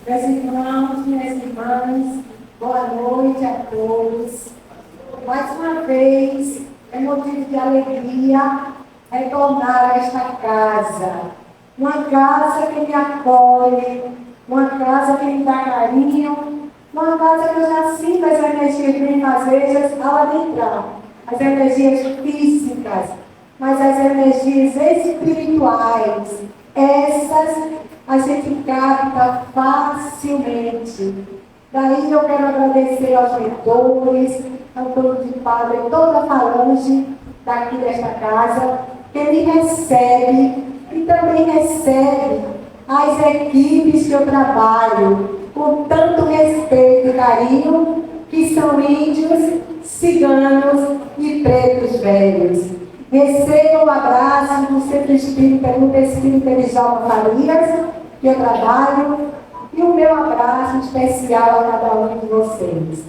Meus irmãos, minhas irmãs, boa noite a todos. Mais uma vez, é motivo de alegria retornar a esta casa. Uma casa que me acolhe, uma casa que me dá carinho, uma casa que eu já sinto as energias benfazejas ao adentrar. As energias físicas, mas as energias espirituais, essas a gente capta facilmente. Daí eu quero agradecer aos mentores, ao dono de padre, toda a falange daqui desta casa, que me recebe e também recebe as equipes que eu trabalho com tanto respeito e carinho, que são índios, ciganos e pretos velhos. Recebo o abraço do Centro Espírita Grupo Espírita de Djalma Farias, que eu trabalho, e o meu abraço especial a cada um de vocês.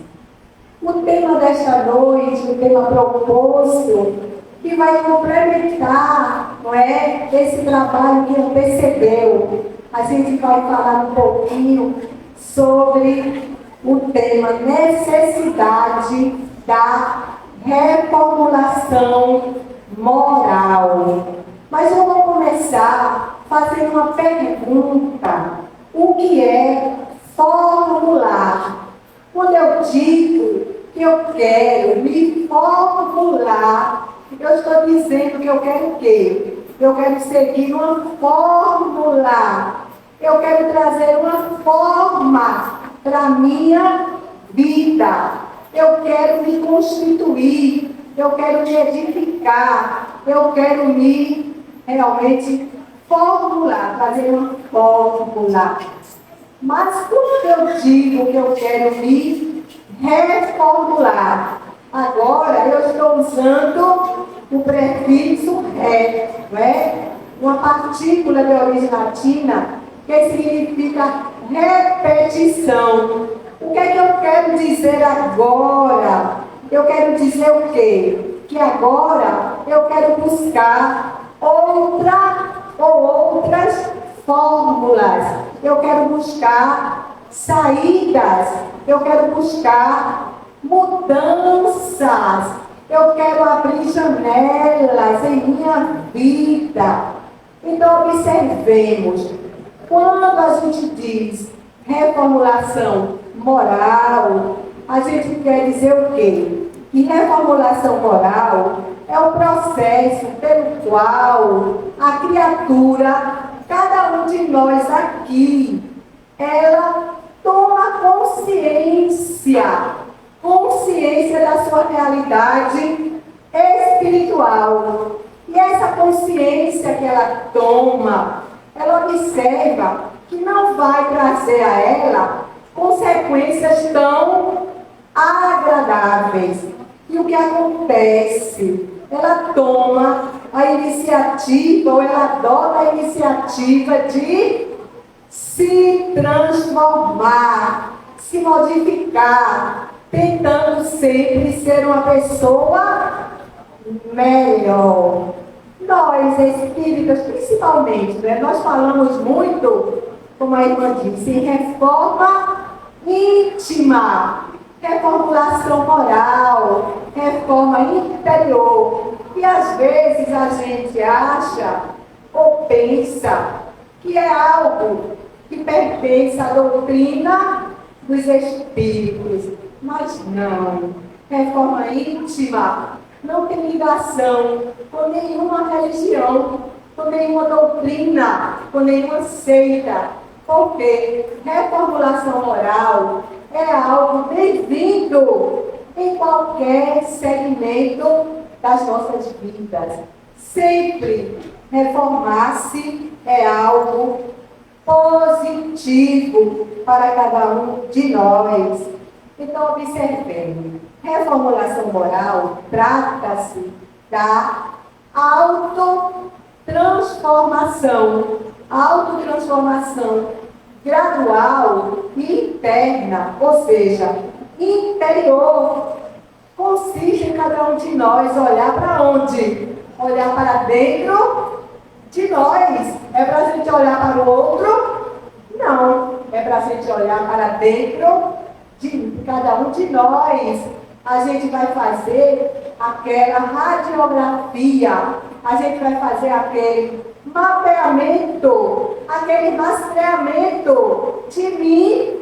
O tema desta noite, o tema proposto, que vai complementar, não é, esse trabalho que antecedeu. A gente vai falar um pouquinho sobre o tema necessidade da reformulação moral. Mas eu vou começar fazendo uma pergunta. O que é formular? Quando eu digo que eu quero me formular, eu estou dizendo que eu quero o quê? Eu quero seguir uma fórmula. Eu quero trazer uma forma para a minha vida. Eu quero me constituir. Eu quero me edificar. Eu quero me realmente formular, fazer uma fórmula. Mas quando eu digo que eu quero me reformular, agora eu estou usando o prefixo ré, não é? Uma partícula de origem latina que significa repetição. O que é que eu quero dizer agora? Eu quero dizer o quê? Que agora eu quero buscar outras fórmulas. Eu quero buscar saídas. Eu quero buscar mudanças. Eu quero abrir janelas em minha vida. Então, observemos. Quando a gente diz reformulação moral, a gente quer dizer o quê? Que reformulação moral é o processo pelo qual a criatura, cada um de nós aqui, ela toma consciência da sua realidade espiritual. E essa consciência que ela toma, ela observa que não vai trazer a ela consequências tão agradáveis. E o que acontece? Ela toma a iniciativa, ou ela adota a iniciativa de se transformar, se modificar, tentando sempre ser uma pessoa melhor. Nós, espíritas, principalmente, né, nós falamos muito, como a irmã disse, em reforma íntima, reformulação moral, reforma interior. E às vezes a gente acha ou pensa que é algo que pertence à doutrina dos espíritos. Mas não. Reforma íntima não tem ligação com nenhuma religião, com nenhuma doutrina, com nenhuma seita. Porque reformulação moral é algo bem-vindo em qualquer segmento das nossas vidas. Sempre reformar-se é algo positivo para cada um de nós. Então, observemos. Reformulação moral trata-se da autotransformação gradual e interna, ou seja, interior. Consiste em cada um de nós olhar para onde? Olhar para dentro de nós. É para a gente olhar para o outro? Não. é para a gente olhar para dentro de cada um de nós. A gente vai fazer aquela radiografia, a gente vai fazer aquele mapeamento, aquele rastreamento de mim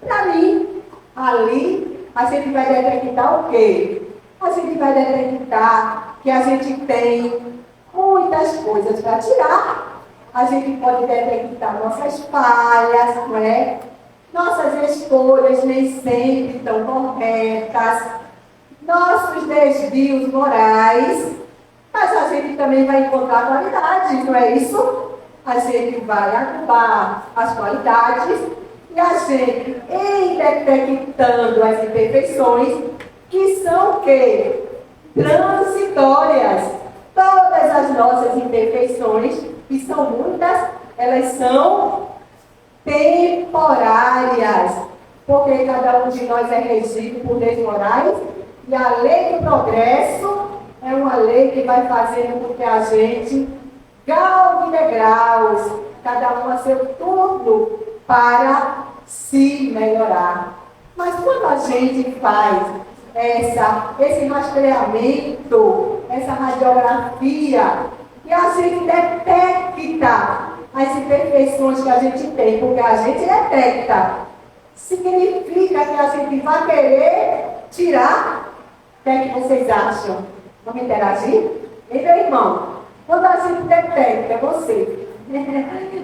para mim. Ali a gente vai detectar o quê? A gente vai detectar que a gente tem muitas coisas para tirar. A gente pode detectar nossas falhas, não é? Nossas escolhas nem sempre estão corretas, nossos desvios morais, mas a gente também vai encontrar qualidades, não é isso? A gente vai acabar as qualidades e a gente, em detectando as imperfeições, que são o quê? Transitórias. Todas as nossas imperfeições, e são muitas, elas são temporárias, porque cada um de nós é regido por leis morais, e a lei do progresso é uma lei que vai fazendo com que a gente galgue degraus, cada um a seu turno, para se melhorar. Mas quando a gente faz esse rastreamento, essa radiografia, e a gente detecta as imperfeições que a gente tem, porque a gente detecta, significa que a gente vai querer tirar. O que é que vocês acham? Vamos interagir? E meu irmão, quando a gente detecta, é você.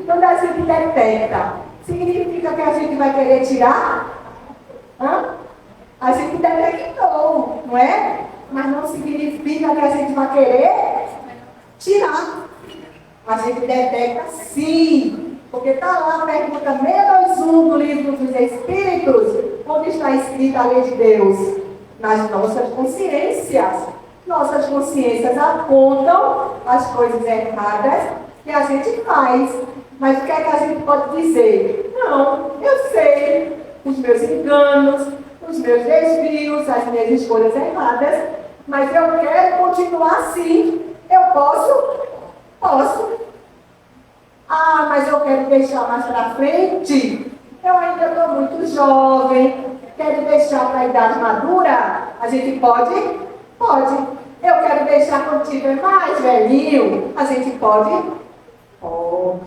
Quando a gente detecta, significa que a gente vai querer tirar? Hã? A gente detectou, não é? Mas não significa que a gente vai querer tirar. A gente detecta sim, porque está lá a pergunta -1 do livro dos Espíritos, onde está escrita a lei de Deus. Nas nossas consciências. Nossas consciências apontam as coisas erradas que a gente faz. Mas o que é que a gente pode dizer? Não, eu sei os meus enganos, os meus desvios, as minhas escolhas erradas, mas eu quero continuar assim. Eu posso? Posso. Ah, mas eu quero deixar mais para frente. Eu ainda estou muito jovem. Quero deixar para a idade madura? A gente pode? Pode. Eu quero deixar quando tiver mais velhinho? A gente pode? Pode.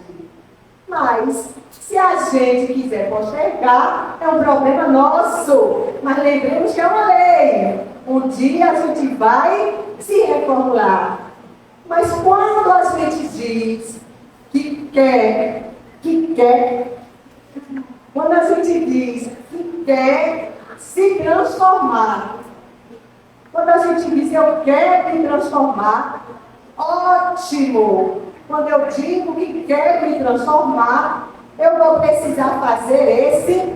Mas, se a gente quiser postergar, é um problema nosso. Mas lembremos que é uma lei. Um dia a gente vai se reformular. Mas quando a gente diz que quer, quando a gente diz que quer se transformar, quando a gente diz eu quero me transformar, ótimo! Quando eu digo que quero me transformar, eu vou precisar fazer esse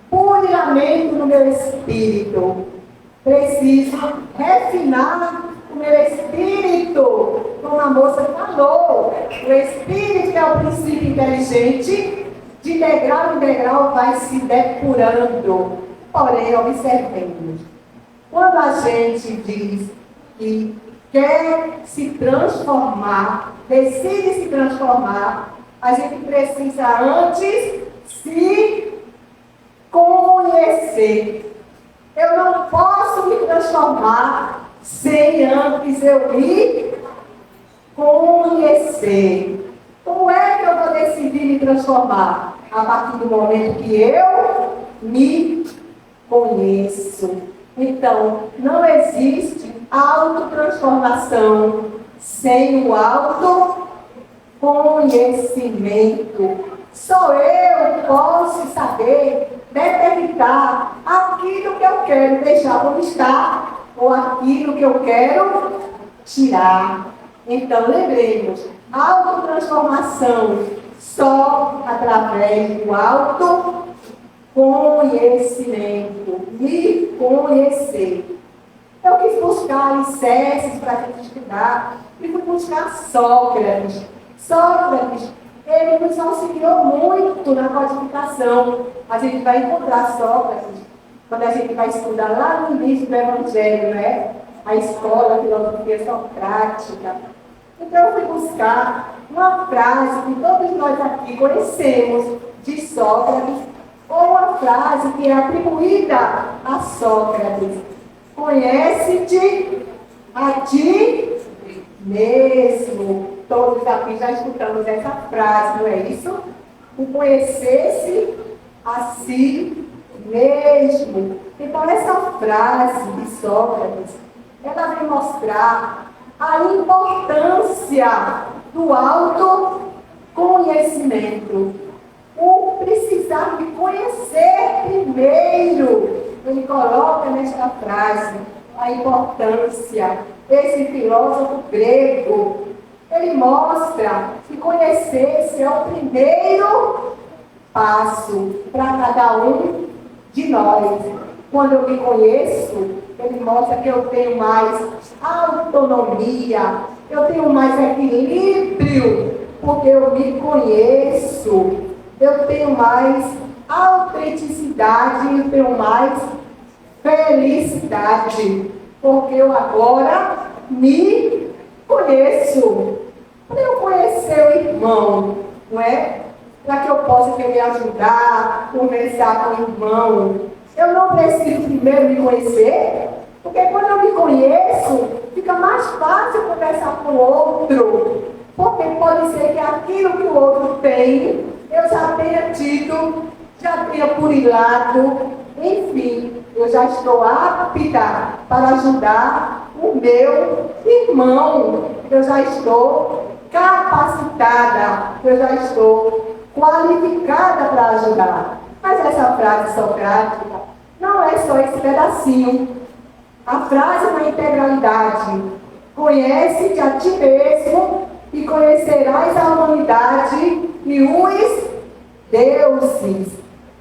purilamento no meu espírito. Preciso refinar o meu espírito, como a moça falou. O espírito, que é o princípio inteligente, de degrau em degrau vai se depurando. Porém, observemos. Quando a gente diz que quer se transformar, decide se transformar, a gente precisa antes se conhecer. Eu não posso me transformar sem antes eu me conhecer. Como é que eu vou decidir me transformar? A partir do momento que eu me conheço. Então, não existe autotransformação sem o autoconhecimento. Só eu posso saber detectar aquilo que eu quero deixar como está ou aquilo que eu quero tirar. Então, lembremos, autotransformação só através do autoconhecimento, me conhecer. Eu quis buscar alicerces para a gente estudar e fui buscar Sócrates. Sócrates, ele nos auxiliou muito na codificação. A gente vai encontrar Sócrates quando a gente vai estudar lá no início do Evangelho, né? A escola, a filosofia socrática. Então eu fui buscar uma frase que todos nós aqui conhecemos de Sócrates, Ou uma frase que é atribuída a Sócrates: conhece-te a ti mesmo. Todos aqui já escutamos essa frase, não é isso? O conhecer-se a si mesmo. Então, essa frase de Sócrates, ela vem mostrar a importância do autoconhecimento. O precisar de conhecer primeiro. Ele coloca nesta frase a importância. Esse filósofo grego, ele mostra que conhecer-se é o primeiro passo para cada um de nós. Quando eu me conheço, ele mostra que eu tenho mais autonomia, eu tenho mais equilíbrio, porque eu me conheço. Eu tenho mais autenticidade, eu tenho mais felicidade, porque eu agora me conheço. Para eu conhecer o irmão, não é? Para que eu possa querer ajudar, conversar com o irmão, eu não preciso primeiro me conhecer, porque quando eu me conheço, fica mais fácil conversar com o outro, porque pode ser que aquilo que o outro tem, eu já tenha tido, já tenha burilado, enfim, eu já estou apta para ajudar o meu irmão, eu já estou capacitada, eu já estou qualificada para ajudar. Mas essa frase socrática não é só esse pedacinho. A frase é uma integralidade. Conhece-te a ti mesmo e conhecerás a humanidade e os deuses.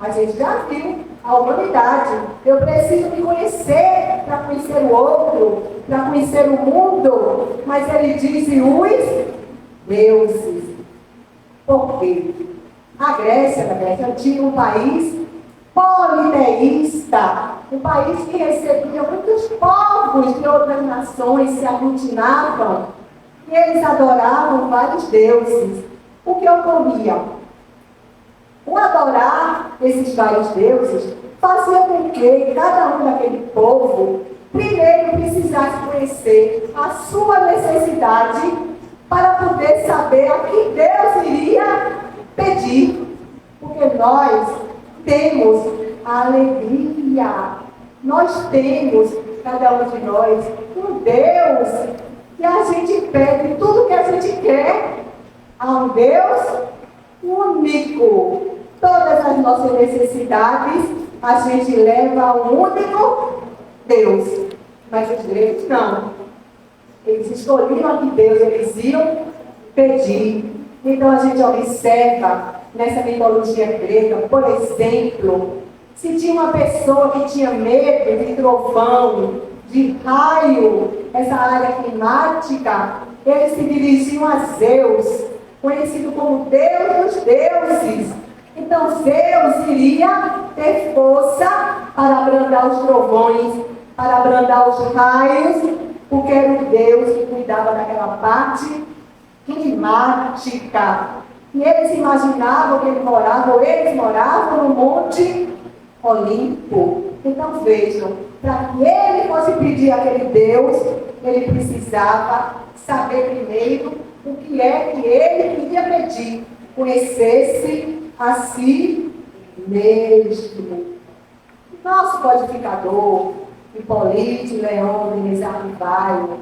A gente já viu a humanidade. Eu preciso me conhecer para conhecer o outro, para conhecer o mundo. Mas ele diz e os deuses. Por quê? A Grécia tinha um país politeísta, um país que recebia muitos povos de outras nações, se aglutinavam, e eles adoravam vários deuses. O que ocorria? O adorar esses vários deuses fazia com que cada um daquele povo primeiro precisasse conhecer a sua necessidade para poder saber a que Deus iria pedir, porque nós temos a alegria, nós temos, cada um de nós, um Deus que a gente pede tudo que a gente quer a um Deus único. Todas as nossas necessidades a gente leva a um único Deus, mas os gregos não. Eles escolhiam a que Deus eles iam pedir. Então a gente observa nessa mitologia grega, por exemplo, se tinha uma pessoa que tinha medo de trovão, de raio, essa área climática, eles se dirigiam a Zeus, conhecido como Deus dos deuses. Então Zeus iria ter força para abrandar os trovões, para abrandar os raios, porque era o Deus que cuidava daquela parte climática. E eles imaginavam que eles moravam no Monte Olimpo. Então vejam, para que ele fosse pedir àquele Deus, ele precisava saber primeiro o que é que ele queria pedir. Conhecesse a si mesmo. Nosso codificador, Hipólito Leão de Mesarribaio,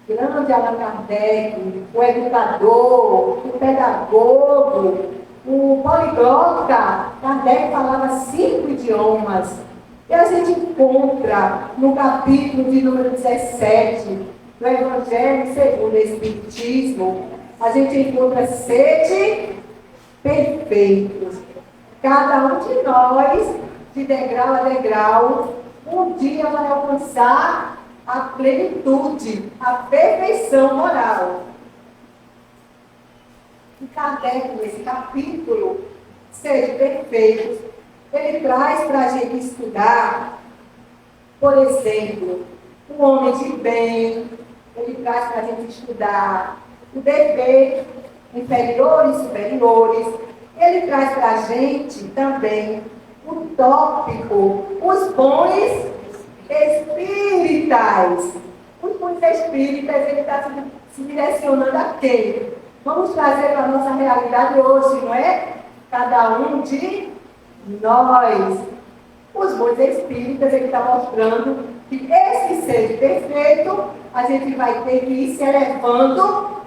grande Allan Kardec, o educador, o pedagogo, o poliglota. Kardec falava 5 idiomas. E a gente encontra no capítulo de número 17 do Evangelho segundo o Espiritismo, a gente encontra 7 perfeitos. Cada um de nós, de degrau a degrau, um dia vai alcançar a plenitude, a perfeição moral. E Kardec, nesse capítulo, Sede Perfeitos, ele traz para a gente estudar, por exemplo, o homem de bem, ele traz para a gente estudar o dever, inferiores e superiores, ele traz para a gente também o tópico, os bons espíritas. Os bons espíritas, ele está se direcionando a quem? Vamos trazer para a nossa realidade hoje, não é? Cada um de nós. Os bons espíritas, ele está mostrando que esse ser perfeito, a gente vai ter que ir se elevando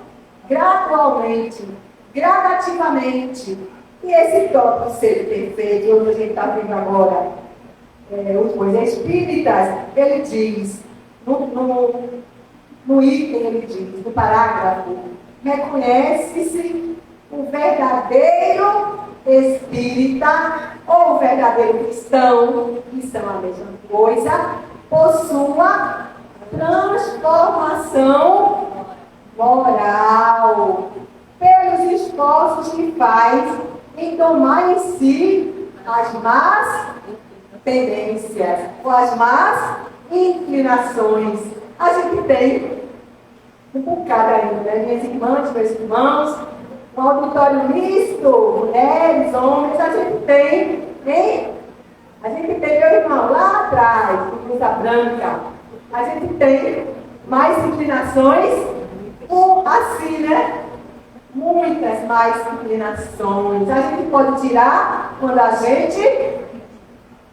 gradualmente, gradativamente. E esse tópico ser perfeito, onde a gente está vendo agora, os bons espíritas, ele diz, no item ele diz, no parágrafo, reconhece-se o verdadeiro espírita ou o verdadeiro cristão, que são a mesma coisa, por sua transformação moral, pelos esforços que faz em tomar em si as más tendências, ou as más inclinações. A gente tem um bocado ainda, né? Minhas irmãs, meus irmãos, um auditório misto, mulheres, homens, a gente tem, hein? A gente tem, meu irmão, lá atrás, com blusa branca, a gente tem mais inclinações, assim, né? Muitas mais inclinações. A gente pode tirar quando a gente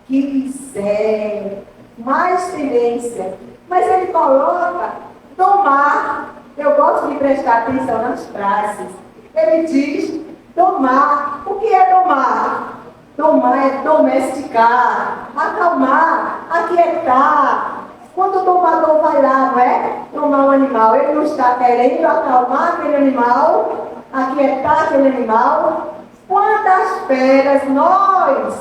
quiser, mais tendência. Mas ele coloca domar. Eu gosto de prestar atenção nas frases. Ele diz domar. O que é domar? Domar é domesticar, acalmar, aquietar. Quando o domador vai lá, não é? Domar um animal, ele não está querendo acalmar aquele animal, aquietar aquele animal. Quantas feras nós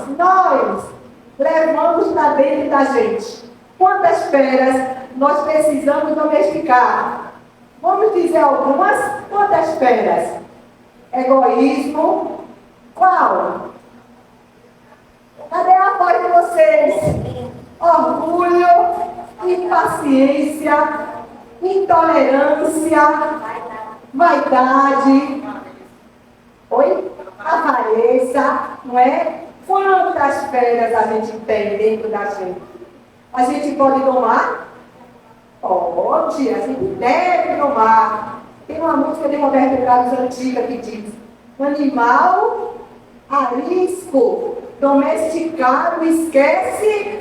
levamos para dentro da gente? Quantas feras nós precisamos domesticar? Vamos dizer algumas? Quantas feras? Egoísmo. Qual? Cadê a voz de vocês? Orgulho, impaciência, intolerância, vaidade, avareza, não é? Quantas feras a gente tem dentro da gente? A gente pode domar? Pode, a gente deve domar. Tem uma música de Roberto Carlos antiga que diz: animal arisco, domesticado, esquece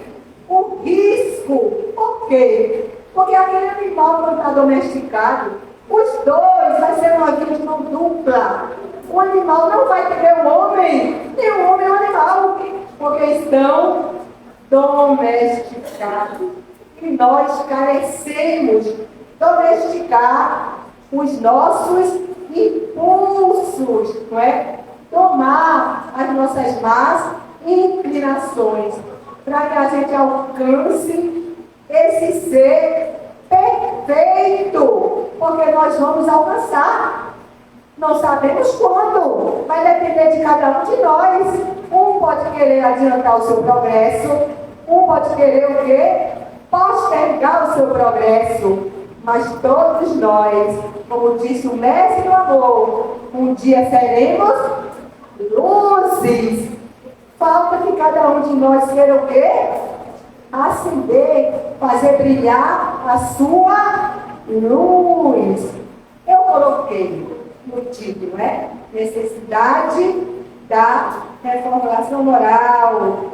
o risco. Por quê? Porque aquele animal, quando está domesticado, os dois vai ser uma vida de mão dupla. O animal não vai ter o homem, nem o homem o animal, porque estão domesticados. E nós carecemos domesticar os nossos impulsos, não é? Tomar as nossas más inclinações, para que a gente alcance esse ser perfeito, porque nós vamos alcançar. Não sabemos quando, vai depender de cada um de nós. Um pode querer adiantar o seu progresso, um pode querer o quê? Postergar o seu progresso. Mas todos nós, como disse o mestre do amor, um dia seremos luzes. Falta que cada um de nós queira o quê? Acender, fazer brilhar a sua luz. Eu coloquei no título, né? Necessidade da reformulação moral.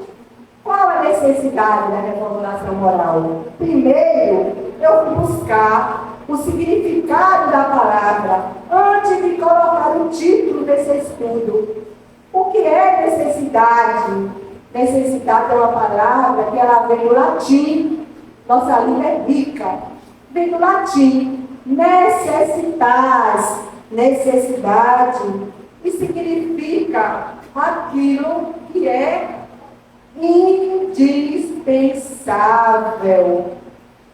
Qual a necessidade da reformulação moral? Primeiro, eu fui buscar o significado da palavra antes de colocar o título desse estudo. O que é necessidade? Necessidade é uma palavra que ela vem do latim. Nossa língua é rica. Vem do latim. Necessitas. Necessidade. E significa aquilo que é indispensável.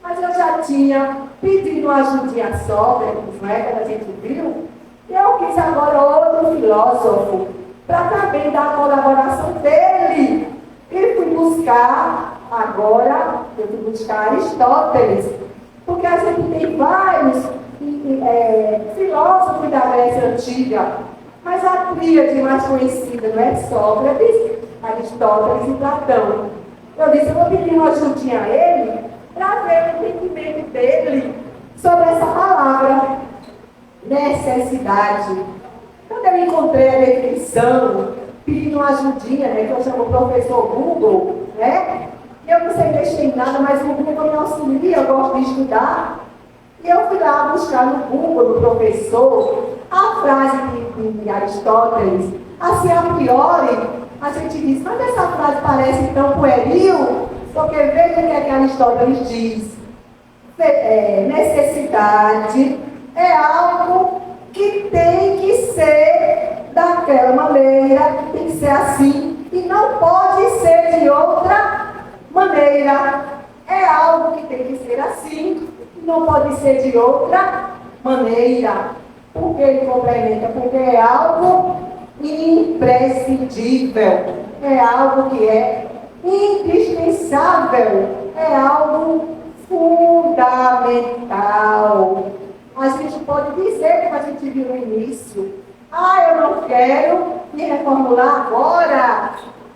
Mas eu já tinha pedido uma ajudinha a Sócrates, não é? Quando a gente viu. Eu quis agora outro filósofo, para também dar a colaboração dele. E fui buscar, agora, eu fui buscar Aristóteles, porque a gente tem vários filósofos da Grécia Antiga, mas a tríade mais conhecida, não é? Sócrates, Aristóteles e Platão. Eu disse, eu vou pedir uma ajudinha a ele para ver o entendimento dele sobre essa palavra, necessidade. Quando eu encontrei a definição, pedindo uma ajudinha, né, que eu chamo o professor Google, né? E eu não sei mexer em nada, mas o Google me auxilia, eu gosto de estudar. E eu fui lá buscar no Google, do professor, a frase de Aristóteles. Assim, a priori, a gente diz, mas essa frase parece tão pueril, porque veja o que é que Aristóteles diz. Necessidade é algo que tem que ser daquela maneira, tem que ser assim, e não pode ser de outra maneira. É algo que tem que ser assim, não pode ser de outra maneira. Por que ele complementa? Porque é algo imprescindível, é algo que é indispensável, é algo fundamental. A gente pode dizer, como a gente viu no início, eu não quero me reformular agora,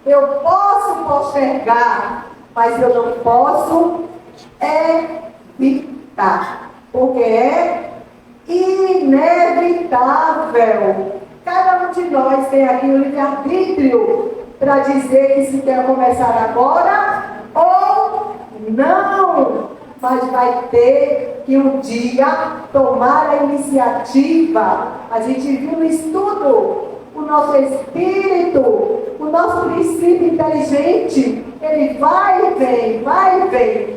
eu posso postergar, mas eu não posso evitar, porque é inevitável. Cada um de nós tem aqui o livre-arbítrio para dizer que se quer começar agora ou não, mas vai ter que um dia tomar a iniciativa. A gente viu no estudo, o nosso espírito, o nosso princípio inteligente, ele vai e vem, vai e vem.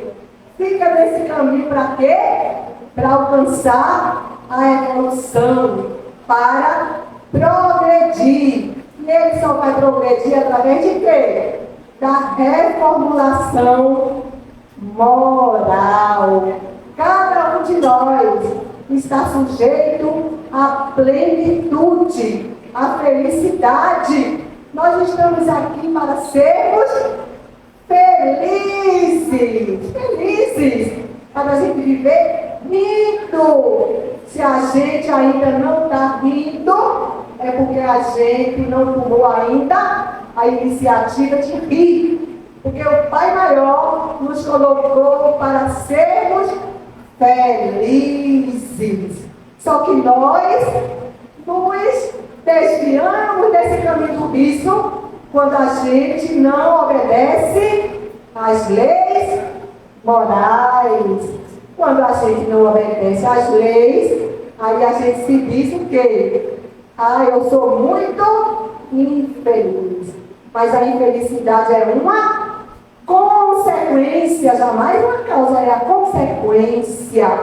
Fica nesse caminho para quê? Para alcançar a evolução, para progredir. E ele só vai progredir através de quê? Da reformulação moral. Cada um de nós está sujeito à plenitude, à felicidade. Nós estamos aqui para sermos felizes, para a gente viver rindo. Se a gente ainda não está rindo, é porque a gente não tomou ainda a iniciativa de rir. Porque o Pai Maior nos colocou para sermos felizes. Só que nós nos desviamos desse caminho do riso quando a gente não obedece às leis morais. Quando a gente não obedece às leis, aí a gente se diz o quê? Eu sou muito infeliz. Mas a infelicidade é uma consequência, jamais uma causa, é a consequência.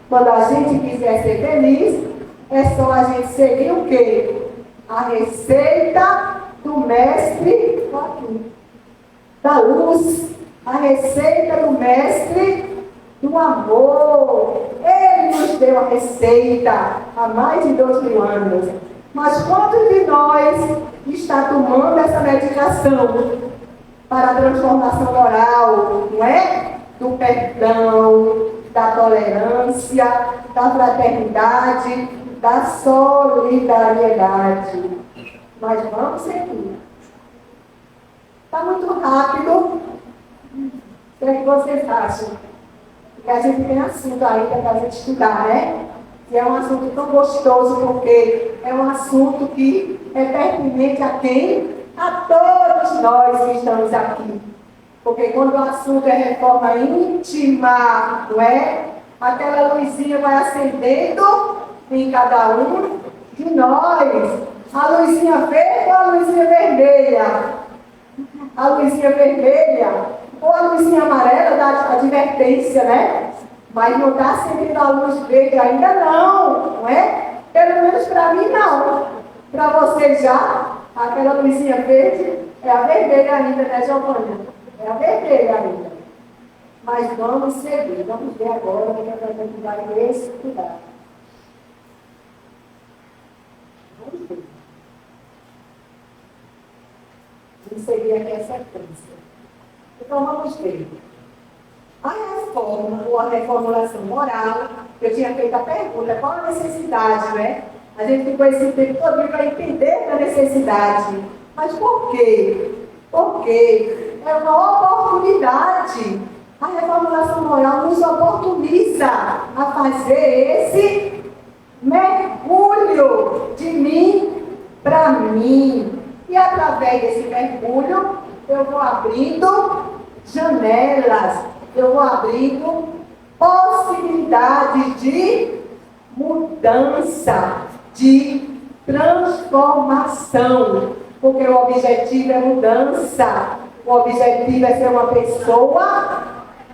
Quando a gente quiser ser feliz, é só a gente seguir o quê? A receita do mestre da luz, a receita do mestre do amor. Ele nos deu a receita há mais de 2.000 anos. Mas quantos de nós está tomando essa medicação para a transformação moral, não é? Do perdão, da tolerância, da fraternidade, da solidariedade. Mas vamos seguir. Está muito rápido. O que é que vocês acham? Porque a gente tem assunto ainda para a gente estudar, né? E é um assunto tão gostoso, porque é um assunto que é pertinente a quem? A todos nós que estamos aqui. Porque quando o assunto é reforma íntima, não é? Aquela luzinha vai acendendo em cada um de nós. A luzinha verde ou a luzinha vermelha? A luzinha vermelha ou a luzinha amarela da advertência, né? Mas não está acendendo a luz verde ainda não é? Pelo menos para mim não. Para você já, aquela luzinha verde é a vermelha ainda, né, Giovana? É a vermelha ainda. Mas vamos seguir, vamos ver agora o que a gente vai estudar. Vamos ver. Vamos seguir aqui a sequência. Então vamos ver. A reforma ou a reformulação moral, eu tinha feito a pergunta, qual a necessidade, né? A gente ficou esse tempo todo para entender a necessidade. Mas por quê? Porque é uma oportunidade. A reformulação moral nos oportuniza a fazer esse mergulho de mim para mim. E através desse mergulho, eu vou abrindo janelas, eu vou abrindo possibilidades de mudança, de transformação. Porque o objetivo é mudança, o objetivo é ser uma pessoa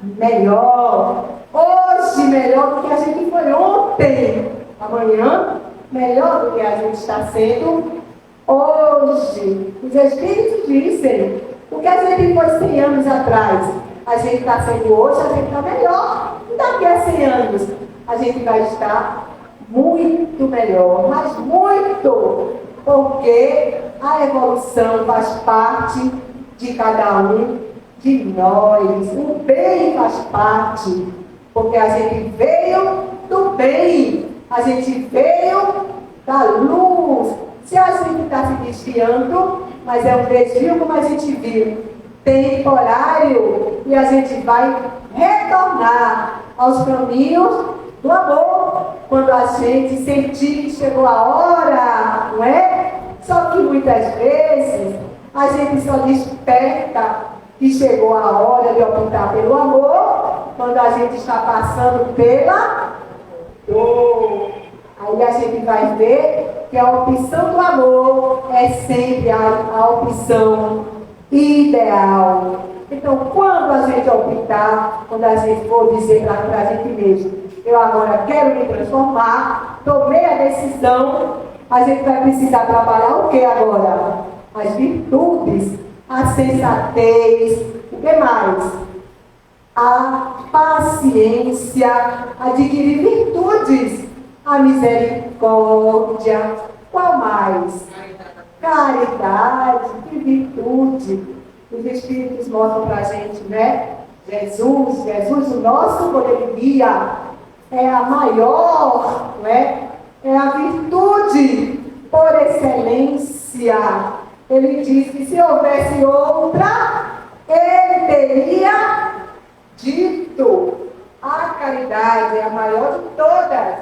melhor. Hoje, melhor do que a gente foi ontem. Amanhã, melhor do que a gente está sendo hoje. Os Espíritos dizem, o que a gente foi 100 anos atrás, a gente está sendo hoje, a gente está melhor. E daqui a 100 anos, a gente vai estar muito melhor, mas muito, porque a evolução faz parte de cada um de nós. O bem faz parte, porque a gente veio do bem, a gente veio da luz. Se a gente está se desviando, mas é um desvio, como a gente viu, temporário, e a gente vai retornar aos caminhos do amor, quando a gente sentir que chegou a hora, não é? Só que muitas vezes a gente só desperta que chegou a hora de optar pelo amor quando a gente está passando pela dor. Aí a gente vai ver que a opção do amor é sempre a opção ideal. Então, quando a gente optar, quando a gente for dizer para a gente mesmo, eu agora quero me transformar, tomei a decisão, a gente vai precisar trabalhar o que agora? As virtudes, a sensatez, o que mais? A paciência, adquirir virtudes, a misericórdia, qual mais? Caridade, que virtude. Os Espíritos mostram para a gente, né? Jesus, o nosso poder de guia, é a maior, não é? É a virtude por excelência. Ele diz que se houvesse outra, ele teria dito. A caridade é a maior de todas.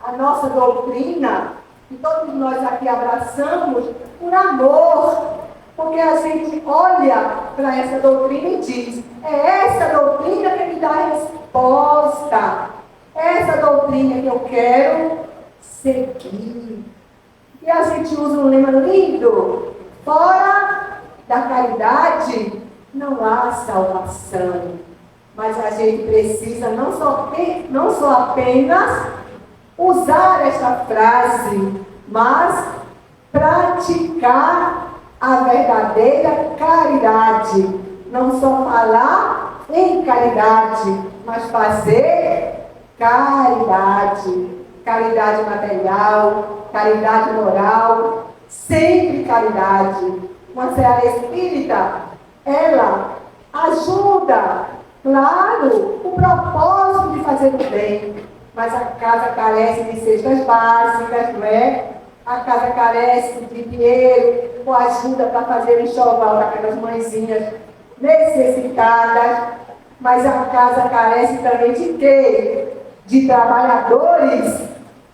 A nossa doutrina, que todos nós aqui abraçamos, por amor, porque a gente olha para essa doutrina e diz, é essa doutrina que me dá a resposta, é essa doutrina que eu quero seguir. E a gente usa um lema lindo, fora da caridade não há salvação, mas a gente precisa não só apenas usar esta frase, mas praticar a verdadeira caridade. Não só falar em caridade, mas fazer caridade. Caridade material, caridade moral, sempre caridade. Uma seara espírita, ela ajuda, claro, o propósito de fazer o bem. Mas a casa carece de cestas básicas, não é? A casa carece de dinheiro, ou ajuda para fazer o enxoval daquelas mãezinhas necessitadas. Mas a casa carece também de quê? De trabalhadores,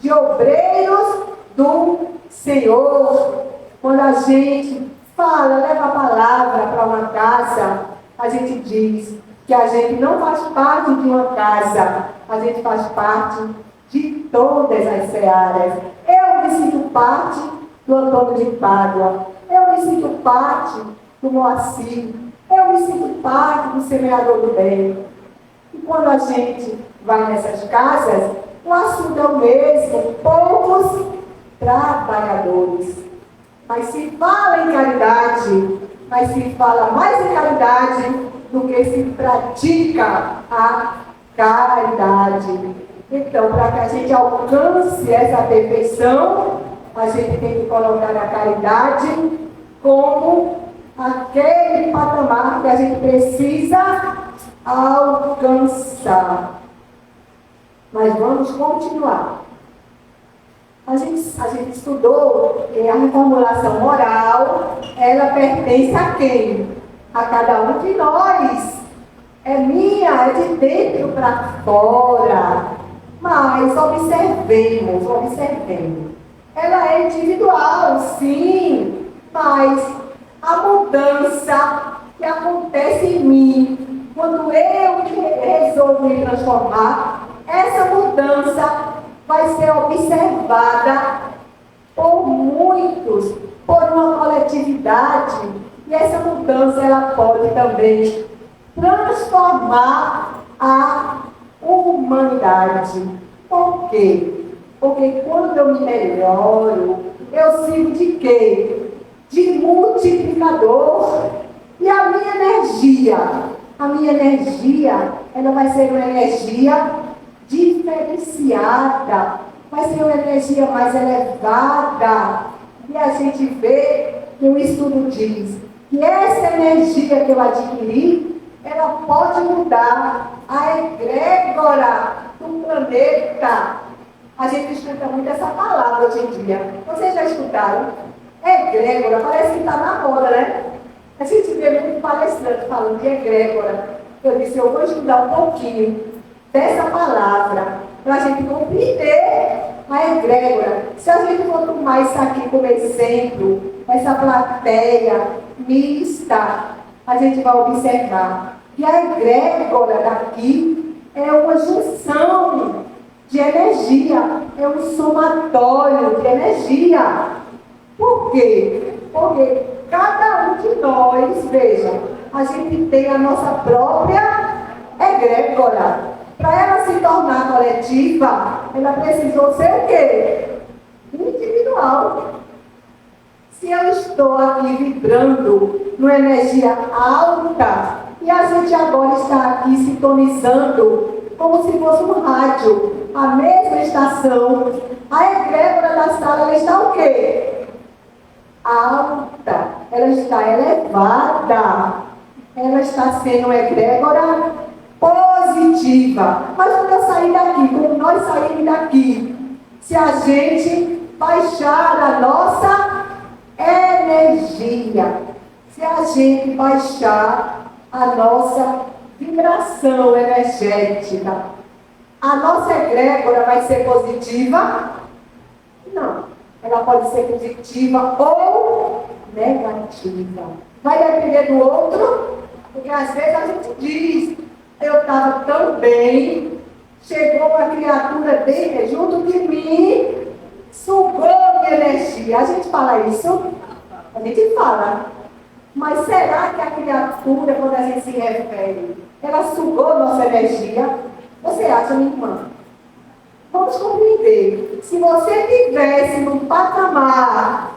de obreiros do Senhor. Quando a gente fala, leva a palavra para uma casa, a gente diz que a gente não faz parte de uma casa, a gente faz parte de todas as searas. Eu me sinto parte do Antônio de Pádua, eu me sinto parte do Moacir, eu me sinto parte do semeador do bem. E quando a gente vai nessas casas, o assunto é o mesmo, poucos trabalhadores. Mas se fala em caridade, mas se fala mais em caridade do que se pratica a caridade. Então, para que a gente alcance essa perfeição, a gente tem que colocar a caridade como aquele patamar que a gente precisa alcançar. Mas vamos continuar. A gente estudou que a reformulação moral, ela pertence a quem? A cada um de nós. É minha, é de dentro para fora. Mas observemos. Ela é individual, sim, mas a mudança que acontece em mim, quando eu resolvo me transformar, essa mudança vai ser observada por muitos, por uma coletividade, e essa mudança ela pode também transformar a humanidade. Por quê? Porque quando eu me melhoro, eu sirvo de quê? De multiplicador. E a minha energia, ela vai ser uma energia diferenciada, vai ser uma energia mais elevada. E a gente vê que o estudo diz que essa energia que eu adquiri, ela pode mudar a egrégora do planeta. A gente escuta muito essa palavra hoje em dia. Vocês já escutaram? Egrégora, parece que está na moda, né? A gente vê muito palestrante falando de egrégora. Eu disse, eu vou estudar um pouquinho dessa palavra para a gente compreender a egrégora. Se a gente for tomar isso aqui como exemplo, essa plateia mista, a gente vai observar que a egrégora daqui é uma junção de energia, é um somatório de energia. Por quê? Porque cada um de nós, vejam, a gente tem a nossa própria egrégora. Para ela se tornar coletiva, ela precisou ser o quê? Individual. Se eu estou aqui vibrando numa energia alta, e a gente agora está aqui sintonizando como se fosse um rádio, a mesma estação, a egrégora da sala, ela está o quê? Alta, ela está elevada, ela está sendo uma egrégora positiva. Mas quando eu sair daqui, quando nós sairmos daqui, se a gente baixar a nossa energia, se a gente baixar a nossa vibração energética, a nossa egrégora vai ser positiva? Não. Ela pode ser positiva ou negativa. Vai depender do outro, porque às vezes a gente diz, eu estava tão bem, chegou uma criatura dele junto de mim, sugou minha energia. A gente fala isso? A gente fala. Mas será que a criatura, quando a gente se refere, ela sugou nossa energia? Você acha, minha irmã? Vamos compreender. Se você estivesse num patamar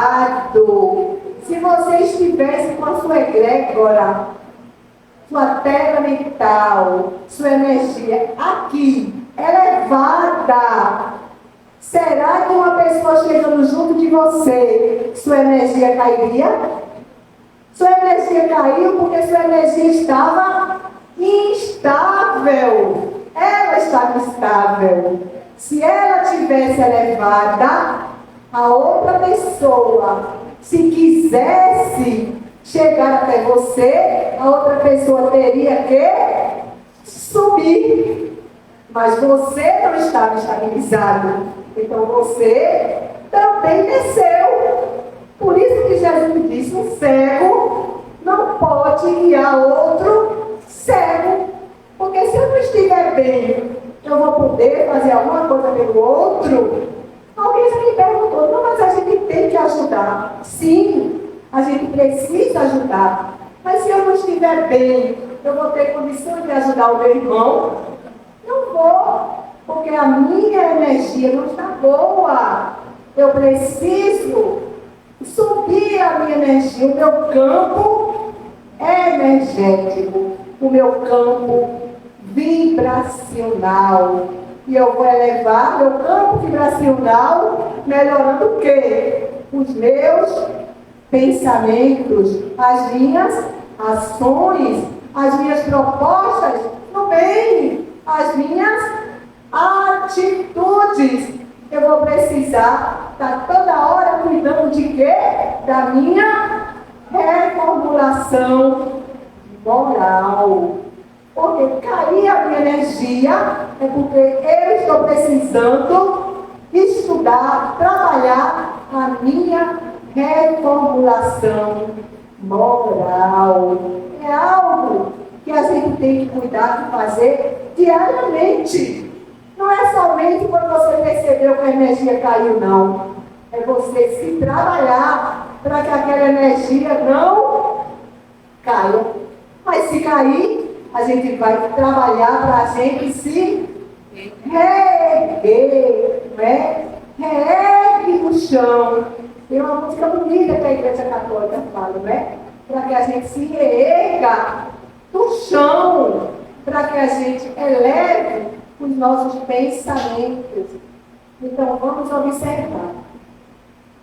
estabilizado, se você estivesse com a sua egrégora, sua terra mental, sua energia aqui, elevada, será que uma pessoa chegando junto de você, sua energia cairia? Sua energia caiu porque sua energia estava instável. Ela estava instável. Se ela tivesse elevada, a outra pessoa, se quisesse chegar até você, a outra pessoa teria que subir. Mas você não estava estabilizado. Então você também desceu. Por isso que Jesus disse, um cego não pode guiar outro cego. Porque se eu não estiver bem, eu vou poder fazer alguma coisa pelo outro. Alguém já me perguntou, não, mas a gente tem que ajudar. Sim, a gente precisa ajudar. Mas se eu não estiver bem, eu vou ter condição de ajudar o meu irmão? Não vou, porque a minha energia não está boa. Eu preciso subir a minha energia, o meu campo energético, o meu campo vibracional. E eu vou elevar meu campo vibracional, melhorando o quê? Os meus pensamentos, as minhas ações, as minhas propostas no bem, as minhas atitudes. Eu vou precisar estar toda hora cuidando de quê? Da minha reformulação moral. Porque cair a minha energia é porque eu estou precisando estudar, trabalhar a minha reformulação moral. É algo que a gente tem que cuidar de fazer diariamente. Não é somente quando você percebeu que a energia caiu, não. É você se trabalhar para que aquela energia não caia. Mas se cair, a gente vai trabalhar para a gente se reerguer, né? Reergue no chão. Tem uma música bonita que a Igreja Católica fala, né? Para que a gente se reerga do chão, para que a gente eleve os nossos pensamentos. Então, vamos observar.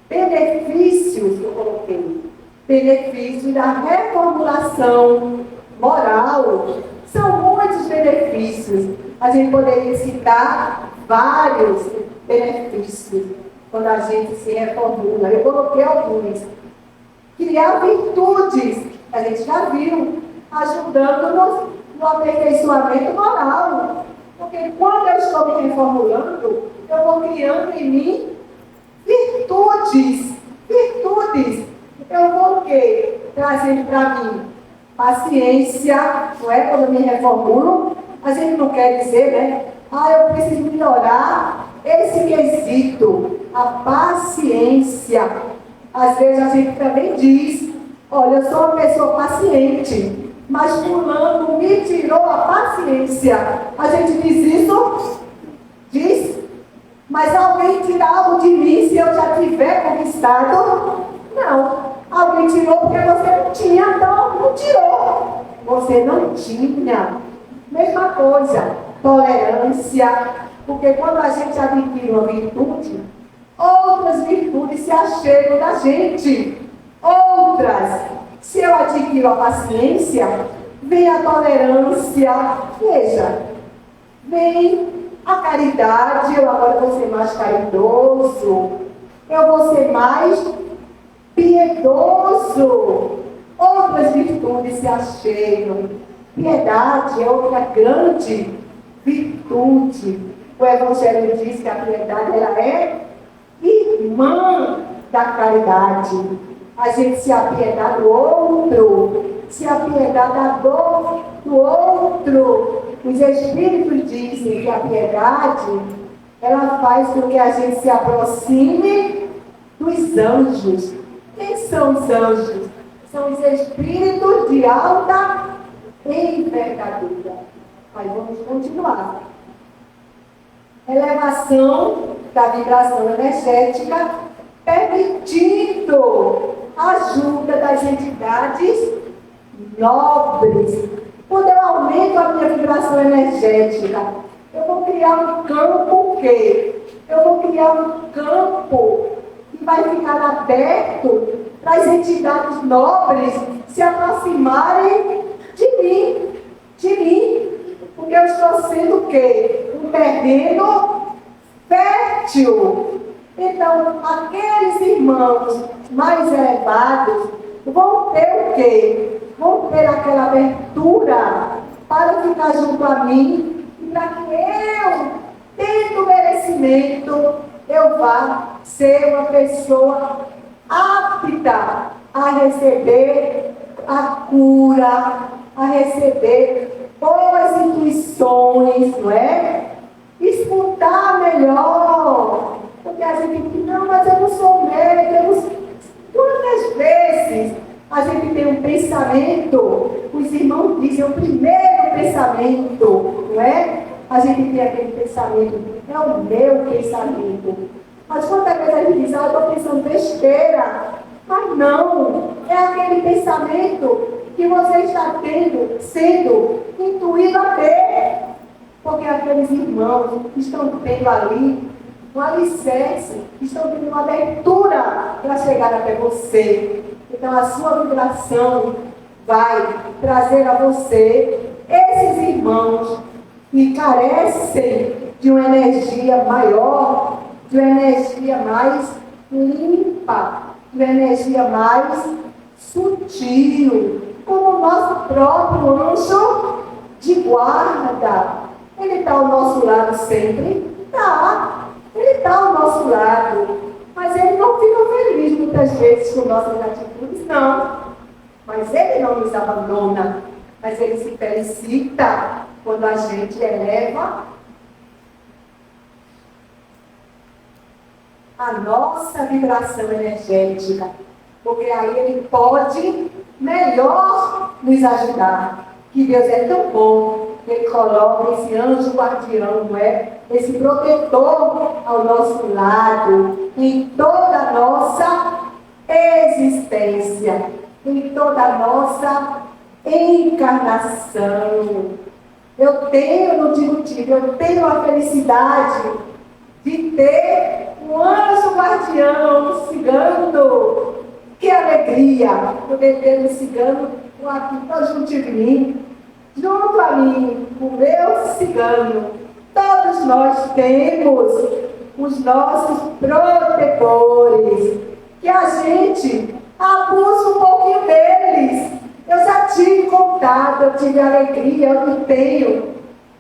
Benefícios que eu coloquei. Benefícios da reformulação moral. São muitos benefícios. A gente poderia citar vários benefícios quando a gente se reformula. Eu coloquei alguns. Criar virtudes. A gente já viu. Ajudando-nos no aperfeiçoamento moral. Porque quando eu estou me reformulando, eu vou criando em mim virtudes. Virtudes. Eu vou o quê? Trazendo para mim paciência, não é? Quando eu me reformulo, a gente não quer dizer, né? Eu preciso melhorar esse quesito, a paciência. Às vezes a gente também diz, olha, eu sou uma pessoa paciente, mas fulano me tirou a paciência. A gente diz isso? Diz? Mas alguém tira algo de mim se eu já tiver conquistado? Não. Alguém tirou porque você não tinha, então não tirou. Você não tinha. Mesma coisa, tolerância. Porque quando a gente adquire uma virtude, outras virtudes se achegam da gente. Outras. Se eu adquiro a paciência, vem a tolerância. Veja, vem a caridade. Eu agora vou ser mais caridoso. Eu vou ser mais piedoso. Outras virtudes se achegam. Piedade é outra grande virtude. O Evangelho diz que a piedade ela é irmã da caridade. A gente se apiedar do outro, se apiedar da dor do outro. Os Espíritos dizem que a piedade, ela faz com que a gente se aproxime dos anjos. Quem são os anjos? São os Espíritos de alta envergadura. Mas vamos continuar. Elevação da vibração energética, permitindo a ajuda das entidades nobres. Quando eu aumento a minha vibração energética, eu vou criar um campo o quê? Eu vou criar um campo que vai ficar aberto para as entidades nobres se aproximarem de mim. Porque eu estou sendo o quê? Um terreno fértil. Então, aqueles irmãos mais elevados vão ter o quê? Vão ter aquela abertura para ficar junto a mim e para que eu, tendo merecimento, eu vá ser uma pessoa apta a receber a cura, a receber boas intuições, não é? Escutar melhor. Porque a gente diz, não, mas eu não sou médico. Quantas vezes a gente tem um pensamento, os irmãos dizem, o primeiro pensamento, não é? A gente tem aquele pensamento, é o meu pensamento. Mas quantas vezes a gente diz, eu estou pensando besteira. Mas não, é aquele pensamento que você está tendo, sendo intuído a ter. Porque aqueles irmãos que estão tendo ali um alicerce, estão tendo uma abertura para chegar até você. Então a sua vibração vai trazer a você esses irmãos que carecem de uma energia maior, de uma energia mais limpa, de uma energia mais sutil, como o nosso próprio anjo de guarda. Ele está ao nosso lado sempre? Tá. Ele está ao nosso lado. Mas ele não fica feliz muitas vezes com nossas atitudes, não. Mas ele não nos abandona. Mas ele se felicita quando a gente eleva a nossa vibração energética. Porque aí ele pode melhor nos ajudar. Que Deus é tão bom, que Ele coloca esse anjo guardião, não é? Esse protetor ao nosso lado, em toda a nossa existência, em toda a nossa encarnação. Não tive, eu tenho a felicidade de ter um anjo guardião, um cigano. Que alegria poder ter um cigano aqui junto de mim, junto a mim, o meu cigano. Todos nós temos os nossos protetores, que a gente abusa um pouquinho deles. Eu já tive contato, eu tive alegria, eu tenho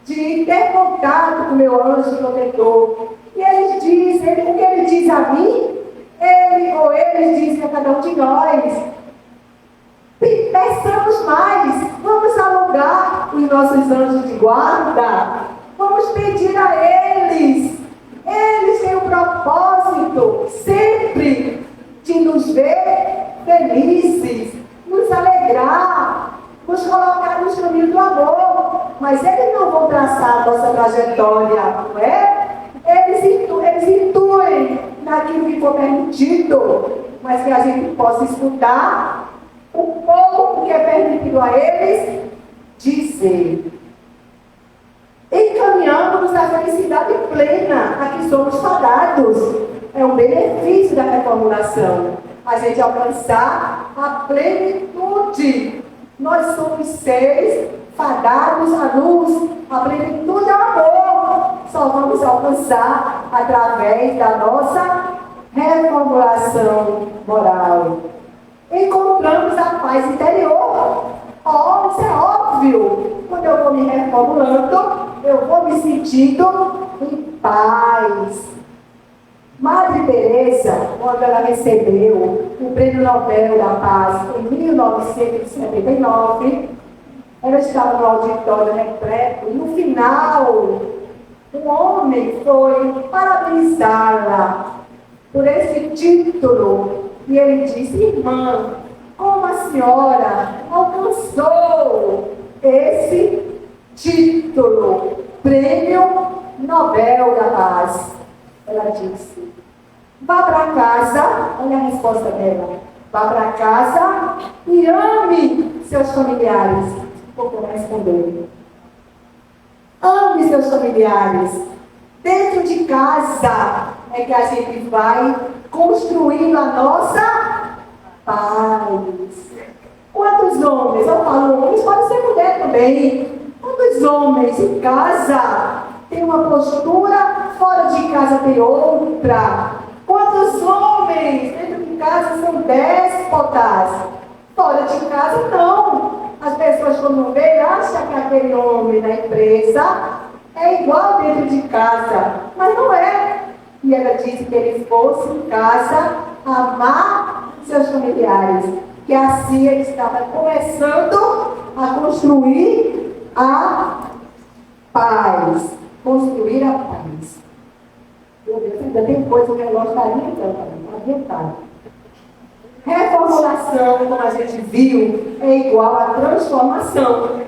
de ter contato com o meu anjo protetor. E eles dizem, o que ele diz a mim, eles dizem a cada um de nós. Peçamos mais, vamos alugar os nossos anjos de guarda, vamos pedir a eles. Eles têm o propósito sempre de nos ver felizes, nos alegrar, nos colocar nos caminhos do amor. Mas eles não vão traçar a nossa trajetória, não é? Eles intuem naquilo que for permitido, mas que a gente possa escutar o pouco que é permitido a eles dizer. Encaminhando-nos à felicidade plena a que somos fadados. É um benefício da reformulação. A gente alcançar a plenitude. Nós somos seres fadados à luz, a plenitude ao amor. Só vamos alcançar através da nossa reformulação moral. Encontramos a paz interior. Isso é óbvio. Quando eu vou me reformulando, eu vou me sentindo em paz. Madre Teresa, quando ela recebeu o Prêmio Nobel da Paz em 1979, ela estava no auditório repleto e no final, um homem foi parabenizá-la por esse título. E ele disse: irmã, como a senhora alcançou esse título, Prêmio Nobel da Paz? Ela disse: vá para casa, olha a resposta dela, vá para casa e ame seus familiares. Como ela respondeu: ame seus familiares. Dentro de casa é que a gente vai construindo a nossa paz. Quantos homens, eu falo homens, pode ser mulher também. Quantos homens em casa têm uma postura, fora de casa tem outra? Quantos homens dentro de casa são déspotas? Fora de casa não. As pessoas quando veem, acham que aquele homem da empresa é igual dentro de casa. Mas não é. E ela disse que ele fosse em casa amar seus familiares. Que assim ele estava começando a construir a paz. Construir a paz. Meu Deus, ainda tem coisa que eu gostaria tanto, adiantar. Reformulação, como a gente viu, é igual a transformação.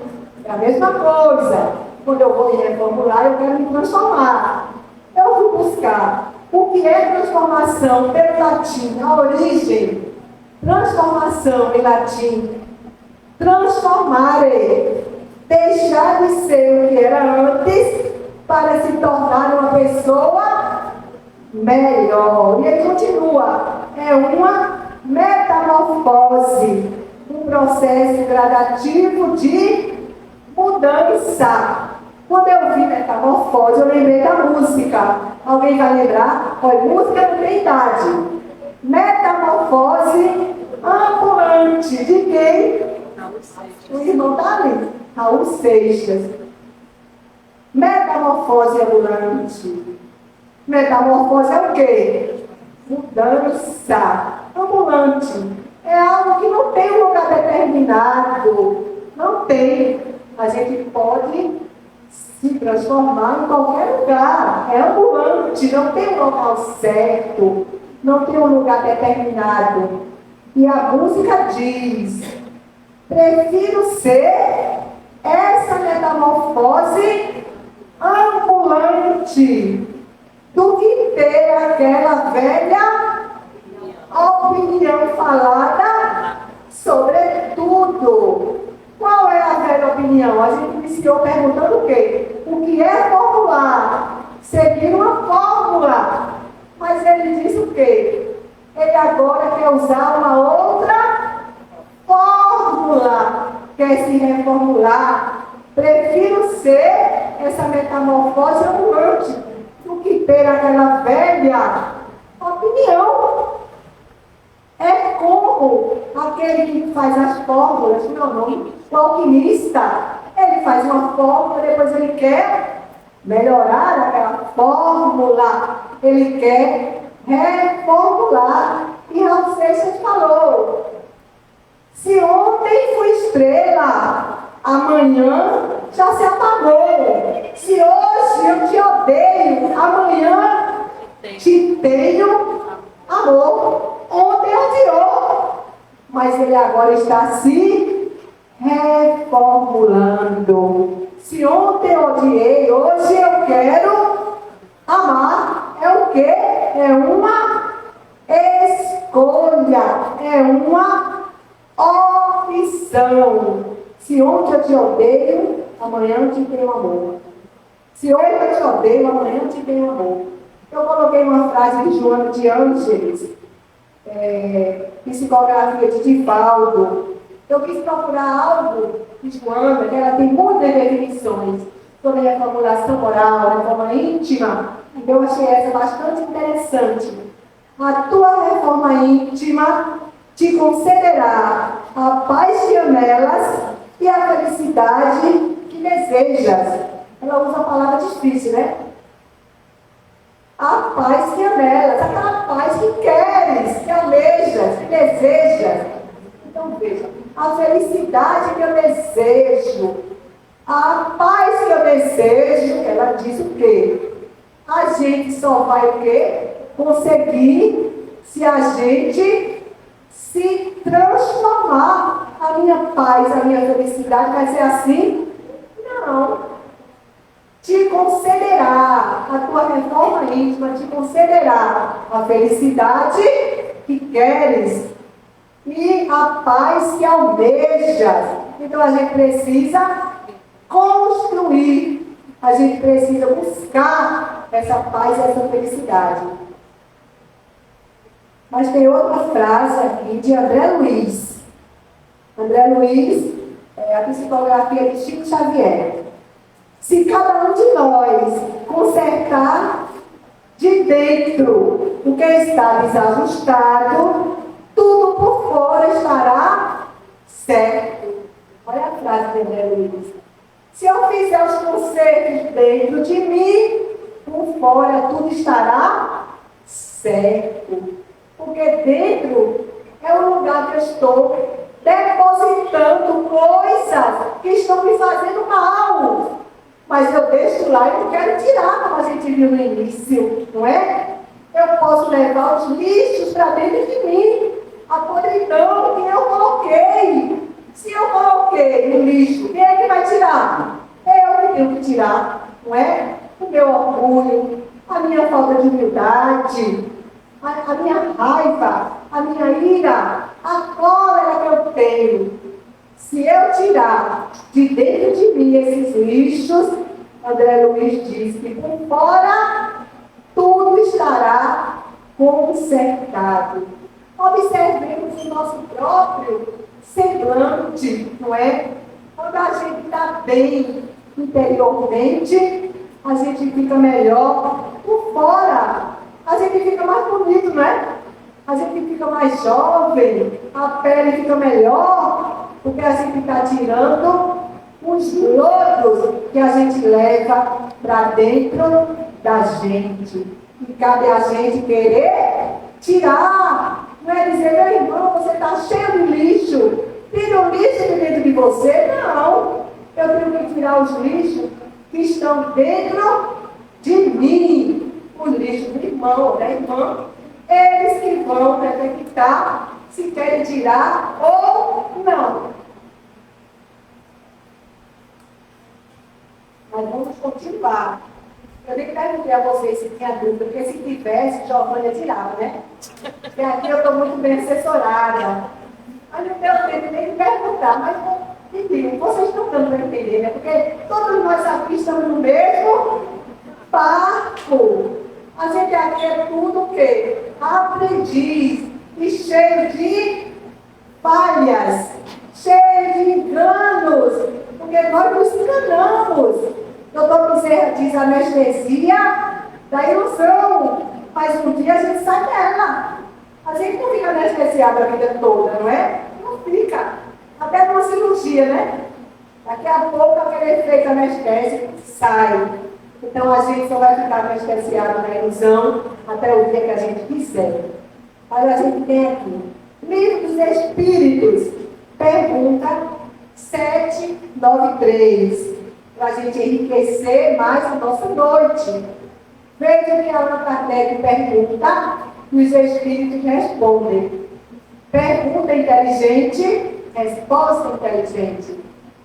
É a mesma coisa. Quando eu vou me reformular, eu quero me transformar. Eu fui buscar o que é transformação pelo latim, a origem. Transformação em latim. Transformare. Deixar de ser o que era antes para se tornar uma pessoa melhor. E ele continua. É uma metamorfose. Um processo gradativo de mudança. Quando eu vi metamorfose, eu lembrei da música. Alguém vai lembrar? Olha, música não tem idade. Metamorfose ambulante. De quem? O irmão está ali. Raul Seixas. Metamorfose ambulante. Metamorfose é o quê? Mudança ambulante. É algo que não tem um lugar determinado. Não tem. A gente pode se transformar em qualquer lugar. É ambulante, não tem um local certo, não tem um lugar determinado. E a música diz: prefiro ser essa metamorfose ambulante do que ter aquela velha opinião falada sobre tudo. Qual é a velha opinião? A gente iniciou perguntando o quê? O que é formular? Seguir uma fórmula. Mas ele diz o quê? Ele agora quer usar uma outra fórmula. Quer se reformular. Prefiro ser essa metamorfose ambulante do que ter aquela velha opinião. É como aquele que faz as fórmulas, meu nome, o alquimista. Ele faz uma fórmula, depois ele quer melhorar aquela fórmula. Ele quer reformular. E Raul Seixas falou: se ontem foi estrela, amanhã já se apagou. Se hoje eu te odeio, amanhã te tenho amor. Ontem odiou, mas ele agora está se reformulando. Se ontem eu odiei, hoje eu quero amar. É o quê? É uma escolha, é uma opção. Se ontem eu te odeio, amanhã eu te tenho amor. Se hoje eu te odeio, amanhã eu te tenho amor. Eu coloquei uma frase de Joana de Ângeles, psicografia de Divaldo. Eu quis procurar algo de Joana, que ela tem muitas definições sobre reformulação moral, reforma íntima. Eu achei essa bastante interessante. A tua reforma íntima te concederá a paz que anelas e a felicidade que desejas. Ela usa a palavra difícil, né? A paz que anelas, aquela paz que queres, que almejas, que desejas. Então veja, a felicidade que eu desejo, a paz que eu desejo, ela diz o quê? A gente só vai o quê? Conseguir se a gente se transformar. A minha paz, a minha felicidade vai ser assim? Não. Te concederá, a tua reforma íntima te concederá a felicidade que queres e a paz que almejas. Então a gente precisa construir, a gente precisa buscar essa paz e essa felicidade. Mas tem outra frase aqui de André Luiz. André Luiz é a psicografia de Chico Xavier. Se cada um de nós consertar de dentro o que está desajustado, tudo por fora estará certo. Olha a frase de André Luiz. Se eu fizer os consertos dentro de mim, por fora tudo estará certo. Porque dentro é o lugar que eu estou depositando coisas que estão me fazendo mal. Mas eu deixo lá e não quero tirar, como a gente viu no início, não é? Eu posso levar os lixos para dentro de mim, a podridão que eu coloquei. Se eu coloquei no lixo, quem é que vai tirar? Eu que tenho que tirar, não é? O meu orgulho, a minha falta de humildade, a minha raiva, a minha ira, a cólera que eu tenho. Se eu tirar de dentro de mim esses lixos, André Luiz diz que por fora tudo estará consertado. Observemos o nosso próprio semblante, não é? Quando a gente está bem, interiormente, a gente fica melhor por fora. A gente fica mais bonito, não é? A gente fica mais jovem, a pele fica melhor, porque a gente está tirando os lodos que a gente leva para dentro da gente. E cabe a gente querer tirar. Não é dizer, meu irmão, você está cheio de lixo. Tira o lixo de dentro de você. Não. Eu tenho que tirar os lixos que estão dentro de mim. O lixo do irmão ou da irmã. Eles que vão detectar se querem tirar ou não. Mas vamos continuar. Eu nem perguntei a vocês se tinha dúvida, porque se tivesse, Giovânia tirava, né? Porque aqui eu estou muito bem assessorada. Mas não deu tempo nem de perguntar, mas enfim, vocês estão dando para entender, né? Porque todos nós aqui estamos no mesmo barco. A gente aqui é tudo o quê? Aprendiz e cheio de falhas, cheio de enganos, porque nós nos enganamos. Doutor Bezerra diz anestesia da ilusão, mas um dia a gente sai dela. A gente não fica anestesiado a vida toda, não é? Não fica. Até numa cirurgia, né? Daqui a pouco aquele efeito anestésico sai. Então a gente só vai ficar anestesiado na ilusão até o dia que a gente quiser. Mas a gente tem aqui, Livro dos Espíritos, pergunta 793. Para a gente enriquecer mais a nossa noite. Veja o que Allan Kardec pergunta e os Espíritos respondem. Pergunta inteligente, resposta inteligente.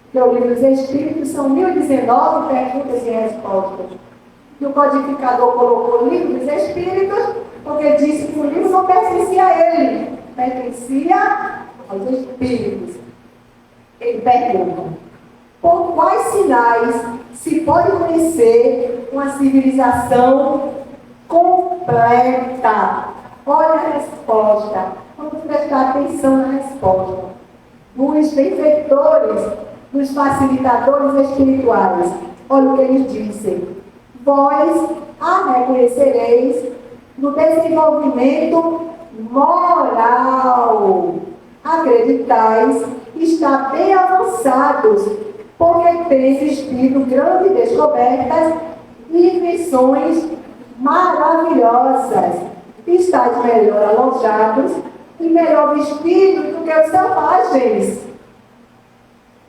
Porque o Livro dos Espíritos são 1019 perguntas e respostas. E o codificador colocou o Livro dos Espíritos porque disse que o livro não pertencia a ele, pertencia aos Espíritos. Ele pergunta: por quais sinais se pode conhecer uma civilização completa? Olha a resposta. Vamos prestar atenção na resposta. Nos benfeitores, nos facilitadores espirituais. Olha o que eles dizem. Vós a reconhecereis no desenvolvimento moral. Acreditais estar bem avançados, porque tens existido grandes descobertas e invenções maravilhosas. Estais melhor alojados e melhor vestidos do que os selvagens.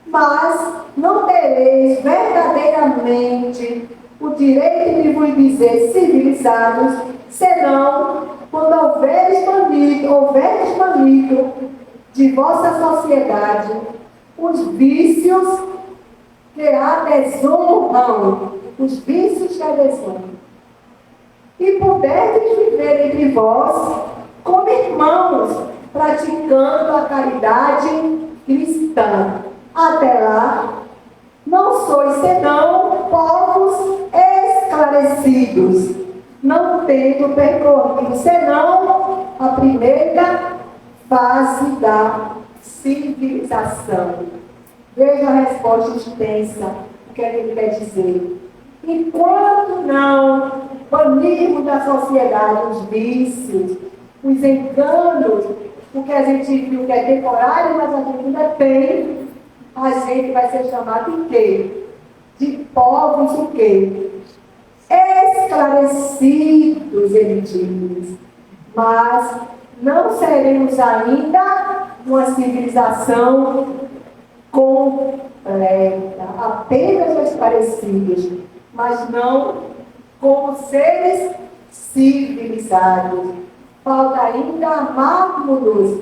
Mas não tereis verdadeiramente o direito de vos dizer civilizados, senão quando houveres banido de vossa sociedade os vícios que a desonram, os vícios que a desonram. E puderdes viver entre vós como irmãos, praticando a caridade cristã. Até lá, não sois senão povos esclarecidos, não tendo percorrido senão a primeira fase da civilização. Veja a resposta extensa, o que é que ele quer dizer. Enquanto não banirmos da sociedade os vícios, os enganos, o que a gente viu que é temporário, mas a gente ainda tem, a gente vai ser chamado de quê? De povos o quê? Esclarecidos, ele diz. Mas não seremos ainda uma civilização completa, apenas esclarecidos, mas não como seres civilizados. Falta ainda amarmos-nos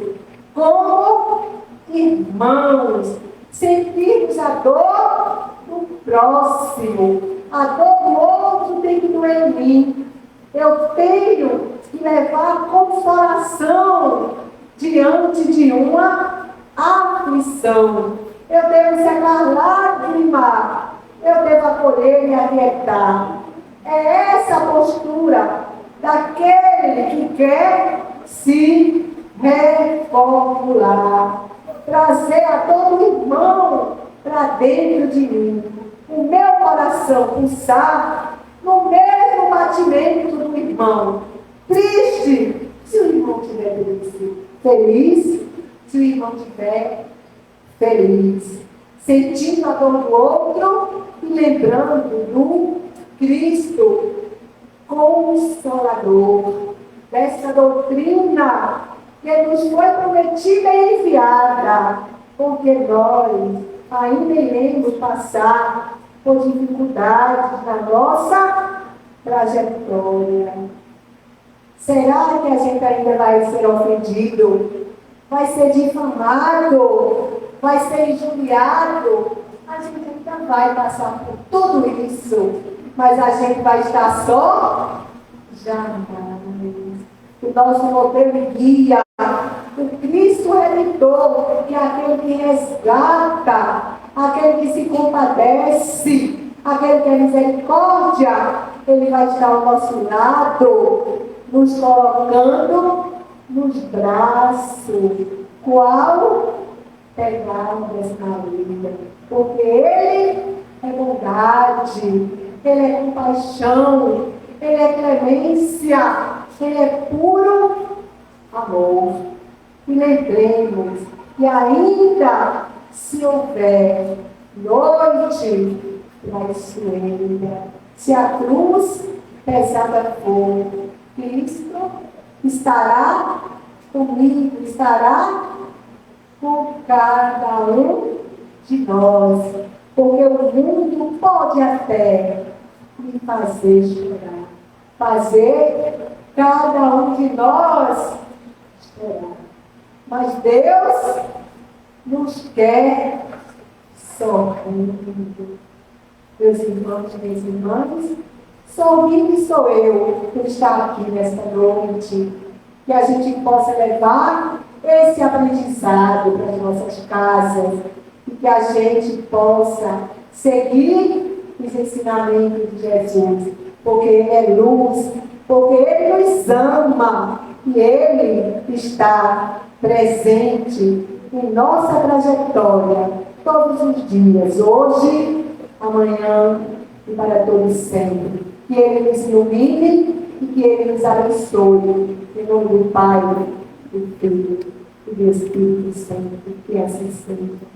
como irmãos, sentirmos a dor do próximo, a dor do outro tem que doer em mim. Eu tenho que levar consolação diante de uma aflição. Eu devo secar lágrimas, eu devo acolher e aquietar. É essa a postura daquele que quer se reformular, trazer a todo irmão para dentro de mim. o meu coração pulsar no mesmo batimento do irmão. Triste se o irmão estiver triste. Feliz se o irmão estiver feliz. Sentindo a dor do outro e lembrando do Cristo Consolador, dessa doutrina que nos foi prometida e enviada, porque nós ainda iremos passar por dificuldades na nossa trajetória. Será que a gente ainda vai ser ofendido? Vai ser difamado? Vai ser injuriado? A gente ainda vai passar por tudo isso, mas a gente vai estar só? Jamais. O nosso modelo e guia, o Cristo Redentor, que é aquele que resgata, aquele que se compadece, aquele que é misericórdia, ele vai estar ao nosso lado, nos colocando nos braços. Qual? Pegadas na vida. Porque ele é bondade, ele é compaixão, ele é clemência, ele é puro amor. E lembremos que ainda se houver noite traiçoeira, se a cruz pesada for, Cristo estará comigo, estará com cada um de nós, porque o mundo pode até me fazer chorar, fazer cada um de nós chorar, mas Deus nos quer sorrindo. Meus irmãos e minhas irmãs, sorrindo sou eu por estar aqui nesta noite, que a gente possa levar esse aprendizado para as nossas casas e que a gente possa seguir os ensinamentos de Jesus, porque Ele é luz, porque Ele nos ama e Ele está presente em nossa trajetória todos os dias, hoje, amanhã e para todos sempre. Que Ele nos ilumine e que Ele nos abençoe. Em nome do Pai, do Filho e do Espírito Santo, que assim seja.